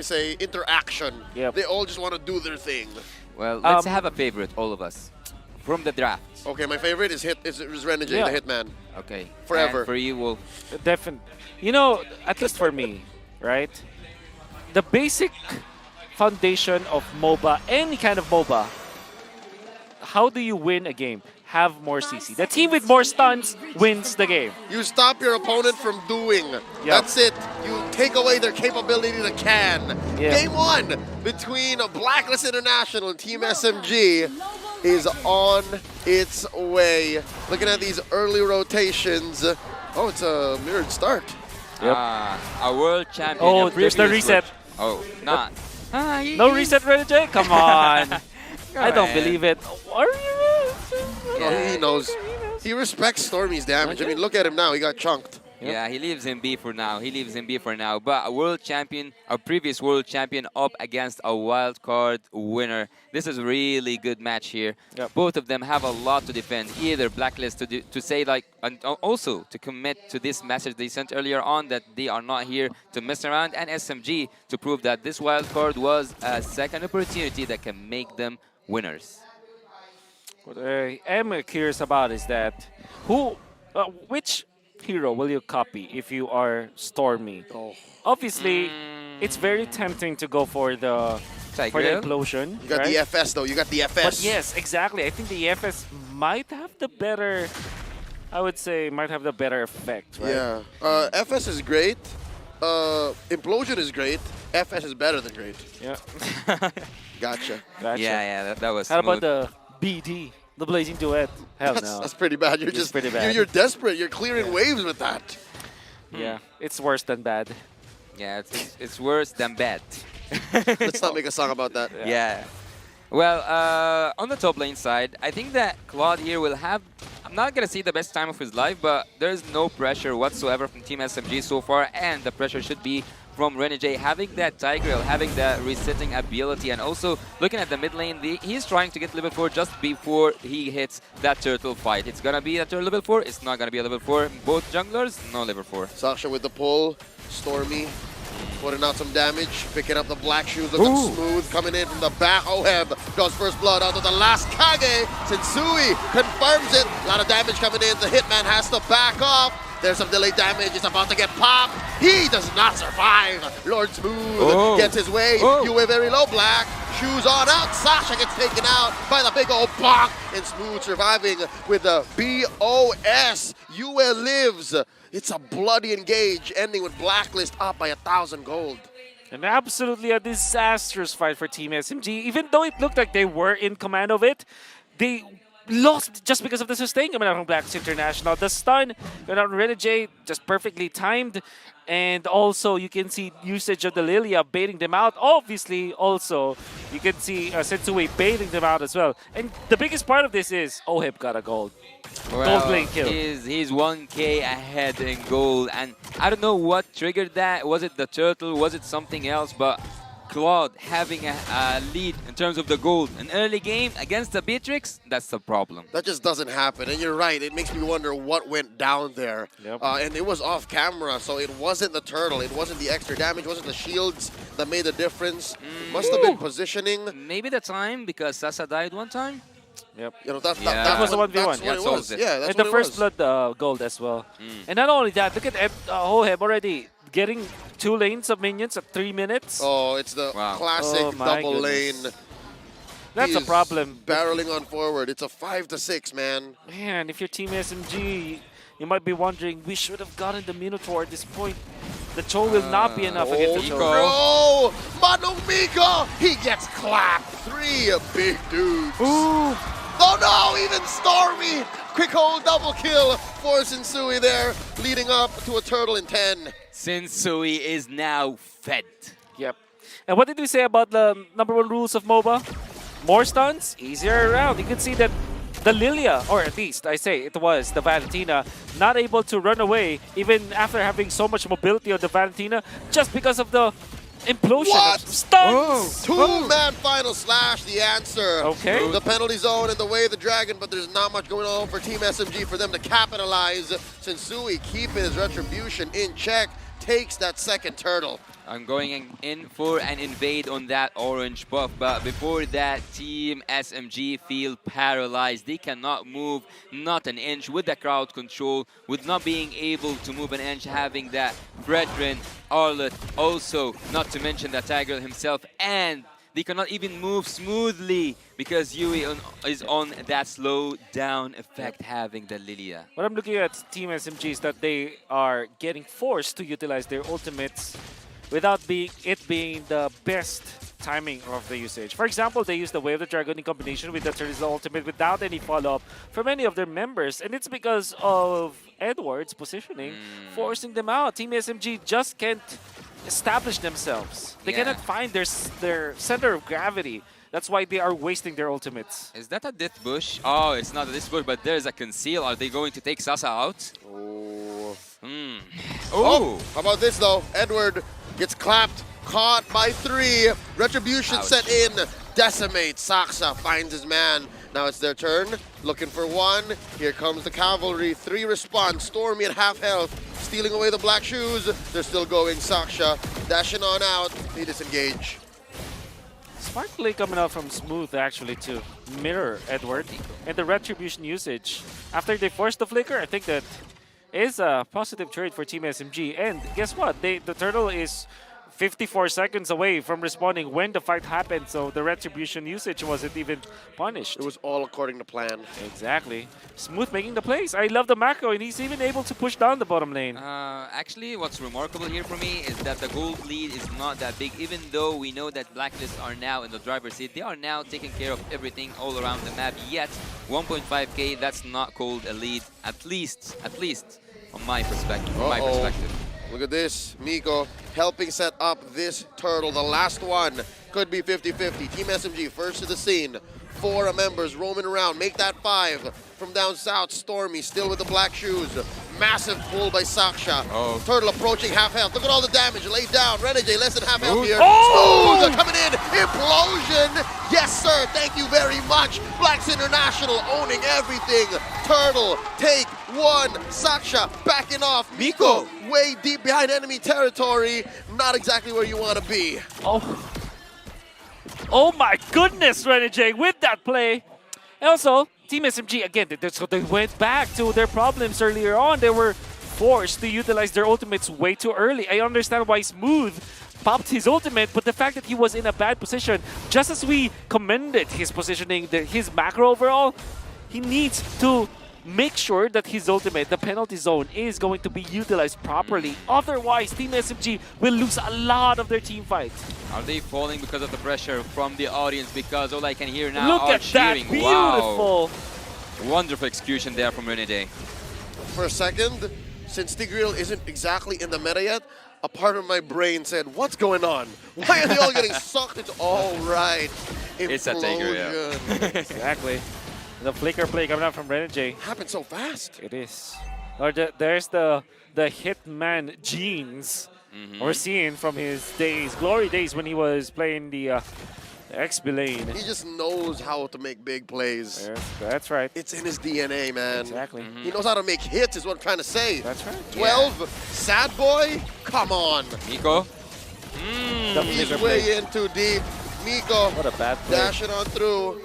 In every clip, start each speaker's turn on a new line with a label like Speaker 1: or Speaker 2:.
Speaker 1: say, interaction.
Speaker 2: Yep.
Speaker 1: They all just want to do their thing.
Speaker 3: Well, let's have a favorite, all of us, from the draft.
Speaker 1: Okay, my favorite is Renegade,
Speaker 2: Yeah.
Speaker 1: the Hitman.
Speaker 3: Okay.
Speaker 1: Forever.
Speaker 3: And for you, Wolf.
Speaker 2: Definitely. You know, at least for me, right? The basic foundation of MOBA, any kind of MOBA, how do you win a game? Have more CC. The team with more stuns wins the game.
Speaker 1: You stop your opponent from doing. That's it. You take away their capability to can.
Speaker 2: Yeah.
Speaker 1: Game 1 between Blacklist International and Team SMG is on its way. Looking at these early rotations. Oh, it's a mirrored start.
Speaker 2: Yep.
Speaker 3: A world champion.
Speaker 2: Oh,
Speaker 3: a
Speaker 2: there's the
Speaker 3: previous
Speaker 2: reset.
Speaker 3: Oh, not.
Speaker 2: No reset, Renegade? Come on. I don't
Speaker 3: on.
Speaker 2: believe it. Are you?
Speaker 1: Oh, he knows. He respects Stormy's damage. I mean, look at him now. He got chunked.
Speaker 2: Yep.
Speaker 3: Yeah, he lives in B for now. He lives in B for now. But a world champion, a previous world champion up against a wild card winner. This is a really good match here.
Speaker 2: Yep.
Speaker 3: Both of them have a lot to defend. Either Blacklist to say like, and also to commit to this message they sent earlier on that they are not here to mess around, and SMG to prove that this wild card was a second opportunity that can make them winners.
Speaker 2: What I am curious about is that which hero will you copy if you are Stormy?
Speaker 1: Oh.
Speaker 2: Obviously, it's very tempting to go for the
Speaker 3: Tigreal?
Speaker 2: implosion.
Speaker 1: You got
Speaker 2: right?
Speaker 1: the FS, though. You got the FS.
Speaker 2: But yes, exactly. I think the FS might have the better. I would say might have the better effect. Right?
Speaker 1: Yeah. FS is great. Implosion is great. FS is better than great.
Speaker 2: Yeah.
Speaker 1: Gotcha.
Speaker 2: Gotcha.
Speaker 3: Yeah, that was
Speaker 2: How
Speaker 3: smooth.
Speaker 2: about the BD, the Blazing Duet? Hell no.
Speaker 1: That's pretty bad. You're
Speaker 2: It's
Speaker 1: just
Speaker 2: pretty bad.
Speaker 1: You're desperate. You're clearing waves with that.
Speaker 2: Yeah, it's worse than bad.
Speaker 3: Yeah, it's worse than bad.
Speaker 1: Let's not make a song about that.
Speaker 3: Yeah. Well, on the top lane side, I think that Claude here will have, I'm not going to say the best time of his life, but there's no pressure whatsoever from Team SMG so far, and the pressure should be from Renegade, having that Tigreal, having that resetting ability, and also looking at the mid lane, he's trying to get level 4 just before he hits that turtle fight. It's going to be a turtle level 4, it's not going to be a level 4. Both junglers, no level 4.
Speaker 1: Sasha with the pull. Stormy putting out some damage, picking up the black shoes, looking smooth, coming in from the back. Oheb goes first blood out to the last Kage. Sensui confirms it. A lot of damage coming in. The Hitman has to back off. There's some delayed damage. It's about to get popped. He does not survive. Lord Smooth gets his way. You were very low, Black. Shoes on out. Sasha gets taken out by the big old bonk. And Smooth surviving with the BOS. Yue lives. It's a bloody engage, ending with Blacklist up by 1,000 gold.
Speaker 2: And absolutely a disastrous fight for Team SMG. Even though it looked like they were in command of it, they lost just because of the sustain coming out from Blacklist International. The stun coming out from Renegade just perfectly timed. And also, you can see usage of the Lilia baiting them out. Obviously, also, you can see Sensui baiting them out as well. And the biggest part of this is Oheb got a gold. Gold lane kill.
Speaker 3: He's 1k ahead in gold, and I don't know what triggered that. Was it the turtle? Was it something else? But Claude having a lead in terms of the gold. An early game against the Beatrix, that's the problem.
Speaker 1: That just doesn't happen, and you're right. It makes me wonder what went down there.
Speaker 2: Yep.
Speaker 1: And it was off camera, so it wasn't the turtle. It wasn't the extra damage. It wasn't the shields that made the difference. It must have been positioning.
Speaker 3: Maybe the time, because Sasa died one time?
Speaker 2: Yep.
Speaker 1: You know, that
Speaker 2: was the 1v1.
Speaker 1: That's what
Speaker 3: Yeah,
Speaker 1: it
Speaker 3: so
Speaker 1: was.
Speaker 3: was it.
Speaker 1: Yeah, that's
Speaker 2: And
Speaker 1: what
Speaker 2: the
Speaker 1: it
Speaker 2: first
Speaker 1: was.
Speaker 2: blood gold as well. And not only that, look at Oheb already getting 2 lanes of minions at 3 minutes.
Speaker 1: Oh, it's the classic
Speaker 2: Oh, my
Speaker 1: double
Speaker 2: goodness.
Speaker 1: lane.
Speaker 2: That's
Speaker 1: He
Speaker 2: a
Speaker 1: is
Speaker 2: problem.
Speaker 1: Barreling on forward. It's a 5-6, man.
Speaker 2: Man, if you're Team SMG, you might be wondering, we should have gotten the Minotaur at this point. The Cho will not be enough against the Cho.
Speaker 1: No! Mano Miko! He gets clapped. 3 big dudes.
Speaker 2: Ooh!
Speaker 1: Oh no, even Stormy! Quick hold double kill for Sensui there, leading up to a turtle in 10.
Speaker 3: Sensui is now fed.
Speaker 2: Yep. And what did we say about the #1 rules of MOBA? More stuns, easier around. You can see that the Lilia, or at least I say it was the Valentina, not able to run away even after having so much mobility on the Valentina just because of the implosion
Speaker 1: What?
Speaker 2: of stuns.
Speaker 1: Two-man final slash, the answer.
Speaker 2: Okay.
Speaker 1: The penalty zone in the way of the dragon, but there's not much going on for Team SMG for them to capitalize. Sensui keeping his retribution in check. takes that second turtle.
Speaker 3: I'm going in for an invade on that orange buff, but before that, Team SMG feel paralyzed. They cannot move not an inch with the crowd control, with not being able to move an inch, having that Brethren, Arlet, also, not to mention the Tiger himself, and they cannot even move smoothly because Yui is on that slow down effect, having the Lilia.
Speaker 2: What I'm looking at Team SMG is that they are getting forced to utilize their ultimates without being the best timing of the usage. For example, they use the Way of the Dragon in combination with the Turtle's ultimate without any follow-up from any of their members, and it's because of Edward's positioning forcing them out. Team SMG just can't establish themselves. They cannot find their center of gravity. That's why they are wasting their ultimates.
Speaker 3: Is that a Death Bush? Oh, it's not a Death Bush, but there's a Conceal. Are they going to take Sasa out?
Speaker 1: Oh.
Speaker 3: Oh!
Speaker 1: How about this though? Edward gets clapped, caught by 3. Retribution set in. Decimate. Saksa finds his man. Now it's their turn. Looking for 1. Here comes the cavalry. 3 response. Stormy at half health. Stealing away the black shoes. They're still going. Saksha dashing on out. They disengage.
Speaker 2: Smart play coming out from Smooth actually to mirror Edward and the retribution usage. After they force the flicker, I think that is a positive trade for Team SMG. And guess what? The turtle is 54 seconds away from responding when the fight happened, so the retribution usage wasn't even punished.
Speaker 1: It was all according to plan.
Speaker 2: Exactly. Smooth making the plays. I love the macro, and he's even able to push down the bottom lane.
Speaker 3: Actually, what's remarkable here for me is that the gold lead is not that big. Even though we know that Blacklist are now in the driver's seat, they are now taking care of everything all around the map. Yet, 1.5k, that's not called a lead. At least, from my perspective.
Speaker 1: Look at this. Miko helping set up this turtle. The last one could be 50-50. Team SMG first to the scene. 4 members roaming around. Make that 5. From down south, Stormy still with the black shoes. Massive pull by Saksha. Turtle approaching half health. Look at all the damage laid down. Renegade less than half health here. Smooth coming in. Implosion. Yes, sir. Thank you very much. Blacks International owning everything. Turtle take 1. Saksha backing off. Miko way deep behind enemy territory. Not exactly where you want to be.
Speaker 2: Oh my goodness, Renegade with that play. And also, Team SMG, again, so they went back to their problems earlier on. They were forced to utilize their ultimates way too early. I understand why Smooth popped his ultimate, but the fact that he was in a bad position, just as we commended his positioning, his macro overall, he needs to make sure that his ultimate, the penalty zone, is going to be utilized properly. Otherwise, Team SMG will lose a lot of their team fights.
Speaker 3: Are they falling because of the pressure from the audience? Because all I can hear now are
Speaker 2: Look at
Speaker 3: cheering.
Speaker 2: that, beautiful.
Speaker 3: Wow. Wonderful execution there from Renegade.
Speaker 1: For a second, since Tigreal isn't exactly in the meta yet, a part of my brain said, what's going on? Why are they all getting sucked into all right?
Speaker 3: It's a Tiger, yeah.
Speaker 2: Exactly. The flicker play coming out from Renegade.
Speaker 1: Happened so fast.
Speaker 2: It is. Or there's the Hitman genes we're seeing from his glory days when he was playing the XB lane.
Speaker 1: He just knows how to make big plays.
Speaker 2: Yes, that's right.
Speaker 1: It's in his DNA, man.
Speaker 2: Exactly.
Speaker 1: He knows how to make hits is what I'm trying to say.
Speaker 2: That's right.
Speaker 1: 12, sad boy, come on.
Speaker 3: Miko.
Speaker 1: He's way in too deep. Miko,
Speaker 2: What a bad play.
Speaker 1: dash it on through.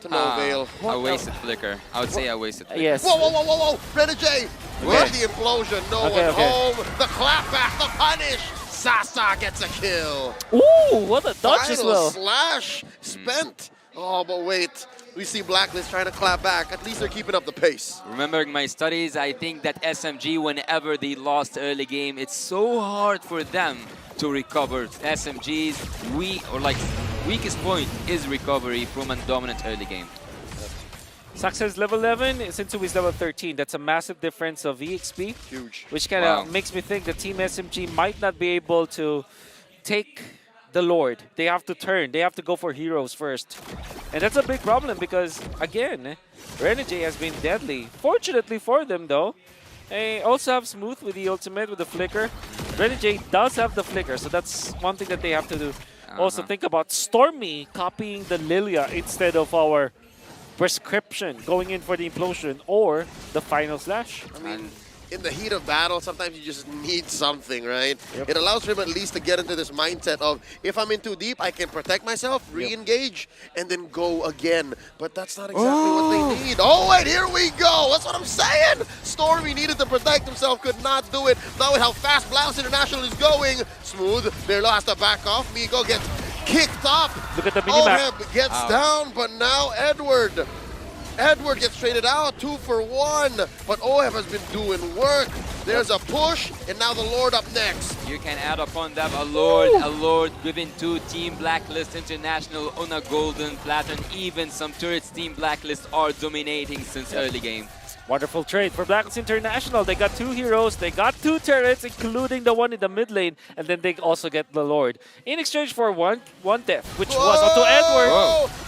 Speaker 1: To no avail.
Speaker 3: A wasted flicker. I would say a wasted flicker.
Speaker 2: Yes.
Speaker 1: Whoa, whoa, whoa, whoa, whoa! Renegade! Where's the implosion? No one home. The clapback, the punish. Sasa gets a kill.
Speaker 2: Ooh, what a dodge as
Speaker 1: Final
Speaker 2: well.
Speaker 1: slash spent. Oh, but wait. We see Blacklist trying to clap back. At least they're keeping up the pace.
Speaker 3: Remembering my studies, I think that SMG, whenever they lost early game, it's so hard for them to recover. SMG's weakest point is recovery from a dominant early game.
Speaker 2: Success level 11, Sensui is level 13. That's a massive difference of EXP.
Speaker 1: Huge.
Speaker 2: Which kind of makes me think that Team SMG might not be able to take the Lord. They have to turn. They have to go for heroes first. And that's a big problem because, again, Renegade has been deadly. Fortunately for them, though, they also have Smooth with the ultimate, with the flicker. Renegade does have the flicker, so that's one thing that they have to do. Also think about Stormy copying the Lilia instead of our prescription, going in for the implosion or the final slash.
Speaker 1: I mean, in the heat of battle, sometimes you just need something, right?
Speaker 2: Yep.
Speaker 1: It allows for him at least to get into this mindset of, if I'm in too deep, I can protect myself, re-engage, and then go again. But that's not exactly what they need. Oh, and here we go. That's what I'm saying. Stormy needed to protect himself, could not do it. Now with how fast Blast International is going, Smooth, Berlo has to back off. Migo gets kicked up.
Speaker 2: Look at the minimap.
Speaker 1: Oheb gets down, but now Edward gets traded out, 2 for 1, but Oheb has been doing work. There's a push, and now the Lord up next.
Speaker 3: You can add upon that a Lord given to Team Blacklist International on a golden platter. Even some turrets Team Blacklist are dominating since early game.
Speaker 2: Wonderful trade for Blacklist International. They got 2 heroes, they got 2 turrets, including the one in the mid lane, and then they also get the Lord. In exchange for one death, which was onto Edward.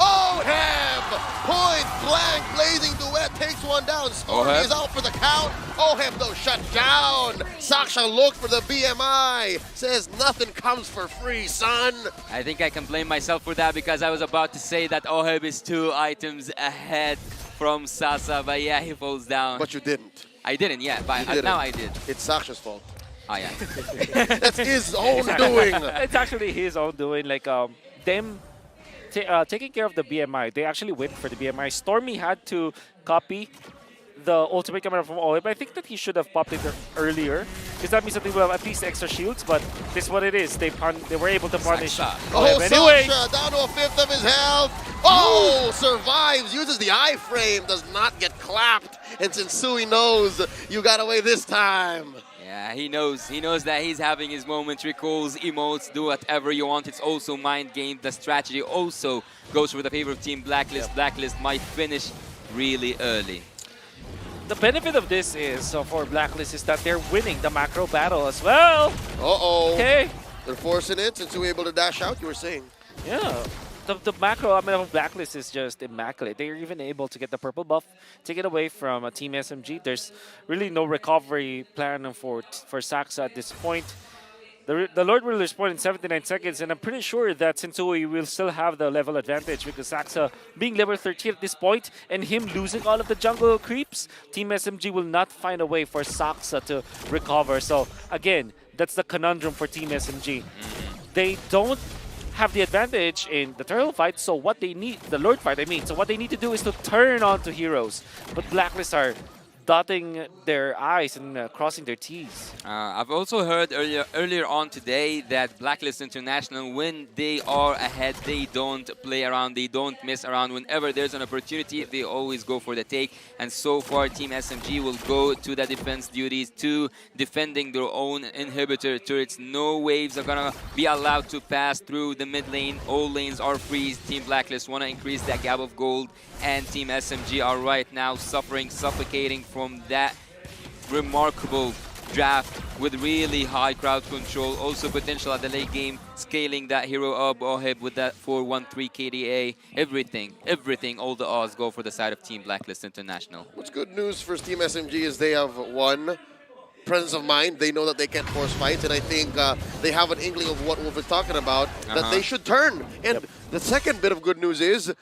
Speaker 1: Oheb! Point blank, blazing duet takes one down. Stormy is out for the count. Oheb though shut down. Saksha looked for the BMI. Says nothing comes for free, son.
Speaker 3: I think I can blame myself for that because I was about to say that Oheb is 2 items ahead from Sasa, but yeah, he falls down.
Speaker 1: But you didn't.
Speaker 3: I didn't, yeah, but now I did.
Speaker 1: It's Saksha's fault.
Speaker 3: Oh, yeah.
Speaker 1: That's his own doing.
Speaker 2: It's actually his own doing. Like them taking care of the BMI. They actually went for the BMI. Stormy had to copy the ultimate camera from Oheb. I think that he should have popped it earlier, because that means that they will have at least extra shields. But this is what it is. They were able to punish Oheb anyway.
Speaker 1: Saksha down to a 5th of his health. Oh, survives, uses the iframe, does not get clapped. And Sensui knows you got away this time.
Speaker 3: Yeah, he knows that he's having his moments, recalls, emotes, do whatever you want. It's also mind game. The strategy also goes for the favor of Team Blacklist. Blacklist might finish really early.
Speaker 2: The benefit of this is, for Blacklist, is that they're winning the macro battle as well.
Speaker 1: Uh-oh.
Speaker 2: Okay.
Speaker 1: They're forcing it since we were able to dash out, you were saying.
Speaker 2: Yeah. The macro, of Blacklist is just immaculate. They're even able to get the purple buff, take it away from Team SMG. There's really no recovery plan for Saxa at this point. The Lord will respond in 79 seconds, and I'm pretty sure that Sensui will still have the level advantage because Saxa being level 13 at this point and him losing all of the jungle creeps, Team SMG will not find a way for Saxa to recover. So again, that's the conundrum for Team SMG. They don't have the advantage in the turtle fight, so what they need, the Lord fight I mean, so what they need to do is to turn on to heroes. But Blacklist are dotting their I's and crossing their T's.
Speaker 3: I've also heard earlier on today that Blacklist International, when they are ahead, they don't play around, they don't mess around. Whenever there's an opportunity, they always go for the take. And so far, Team SMG will go to the defense duties, to defending their own inhibitor turrets. No waves are gonna be allowed to pass through the mid lane. All lanes are freeze. Team Blacklist wanna increase that gap of gold, and Team SMG are right now suffocating from that remarkable draft with really high crowd control. Also potential at the late game, scaling that hero up, Oheb with that 413 KDA. Everything, all the odds go for the side of Team Blacklist International.
Speaker 1: What's good news for Team SMG is they have one presence of mind. They know that they can't force fights, and I think they have an inkling of what Wolf is talking about, that they should turn. And the second bit of good news is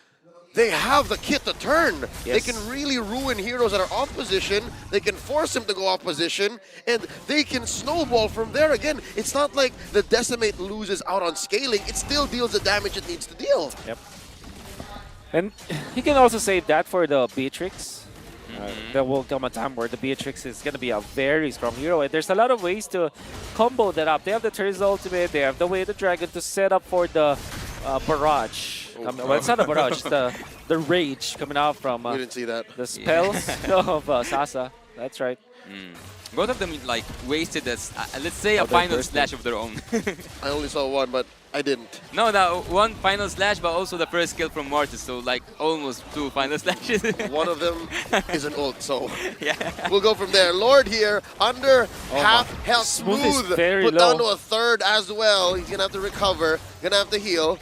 Speaker 1: they have the kit to turn.
Speaker 2: Yes.
Speaker 1: They can really ruin heroes that are off position. They can force them to go off position, and they can snowball from there. Again, it's not like the Decimate loses out on scaling. It still deals the damage it needs to deal.
Speaker 2: Yep. And you can also say that for the Beatrix. There will come a time where the Beatrix is going to be a very strong hero, and there's a lot of ways to combo that up. They have the Turtle's ultimate, they have the Way of the Dragon to set up for the barrage. Well, it's not a barrage, it's the rage coming out from
Speaker 1: We didn't see that.
Speaker 2: the spells of Sasa. That's right.
Speaker 3: Both of them like wasted this, let's say, a
Speaker 2: they're
Speaker 3: final
Speaker 2: bursting.
Speaker 3: slash of their own.
Speaker 1: I only saw one, but I didn't.
Speaker 3: No, one final slash, but also the first kill from Mortis, so like almost 2 final slashes.
Speaker 1: One of them is an ult, so
Speaker 3: Yeah.
Speaker 1: we'll go from there. Lord here, under half
Speaker 2: my.
Speaker 1: health,
Speaker 2: Smooth is
Speaker 1: Smooth,
Speaker 2: very
Speaker 1: put down to
Speaker 2: low.
Speaker 1: a third as well. He's gonna have to recover, gonna have to heal.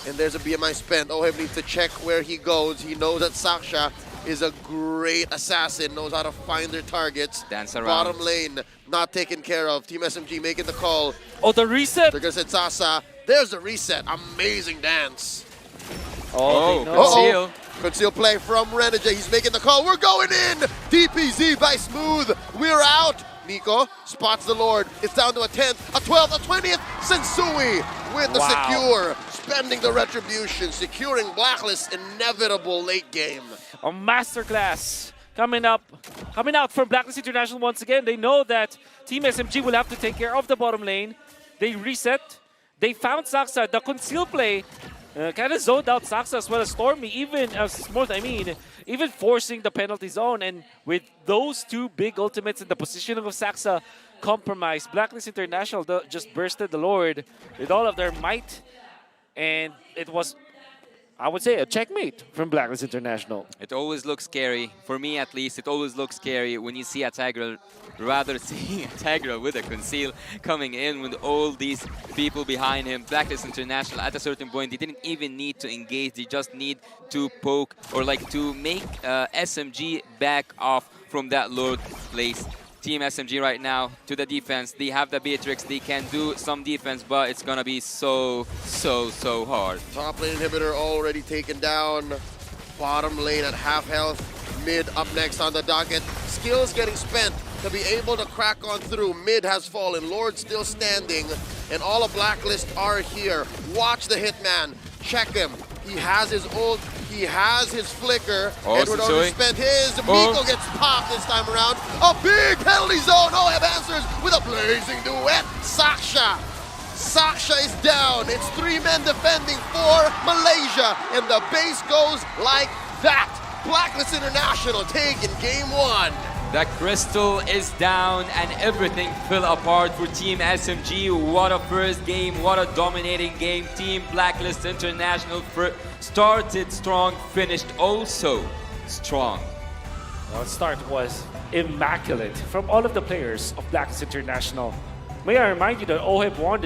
Speaker 1: And there's a BMI spent. Oheb needs to check where he goes. He knows that Saksha is a great assassin, knows how to find their targets.
Speaker 3: Dance around.
Speaker 1: Bottom lane, not taken care of. Team SMG making the call.
Speaker 2: Oh, the reset!
Speaker 1: They're gonna send Sasa. There's the reset. Amazing dance.
Speaker 2: Oh, they know.
Speaker 3: Conceal.
Speaker 1: Conceal play from Renegade. He's making the call. We're going in. DPZ by Smooth. We're out. Nico spots the Lord. It's down to a 10th, a 12th, a 20th. Sensui with the secure. Spending the retribution. Securing Blacklist's inevitable late game.
Speaker 2: A masterclass coming out from Blacklist International once again. They know that Team SMG will have to take care of the bottom lane. They reset. They found Saksa. The conceal play kind of zoned out Saksa as well as Stormy, even Smooth, even forcing the penalty zone. And with those two big ultimates and the positioning of Saksa compromised, Blacklist International just bursted the Lord with all of their might. And it was, I would say, a checkmate from Blacklist International.
Speaker 3: It always looks scary, for me at least, it always looks scary when you see a Tigreal, rather seeing a Tigreal with a conceal coming in with all these people behind him. Blacklist International, at a certain point, they didn't even need to engage, they just need to poke or like to make SMG back off from that low place. Team SMG right now to the defense. They have the Beatrix. They can do some defense, but it's gonna be so hard.
Speaker 1: Top lane inhibitor already taken down. Bottom lane at half health. Mid up next on the docket. Skills getting spent to be able to crack on through. Mid has fallen. Lord still standing. And all of Blacklist are here. Watch the Hitman. Check him. He has his ult. He has his flicker. Edward already spent his. Miko gets popped this time around. A big penalty zone. Oheb answers with a blazing duet. Saksha is down. It's 3 men defending for Malaysia. And the base goes like that. Blacklist International taking game 1.
Speaker 3: The crystal is down and everything fell apart for Team SMG. What a first game, what a dominating game. Team Blacklist International started strong, finished also strong.
Speaker 2: The start was immaculate from all of the players of Blacklist International. May I remind you that Oheb won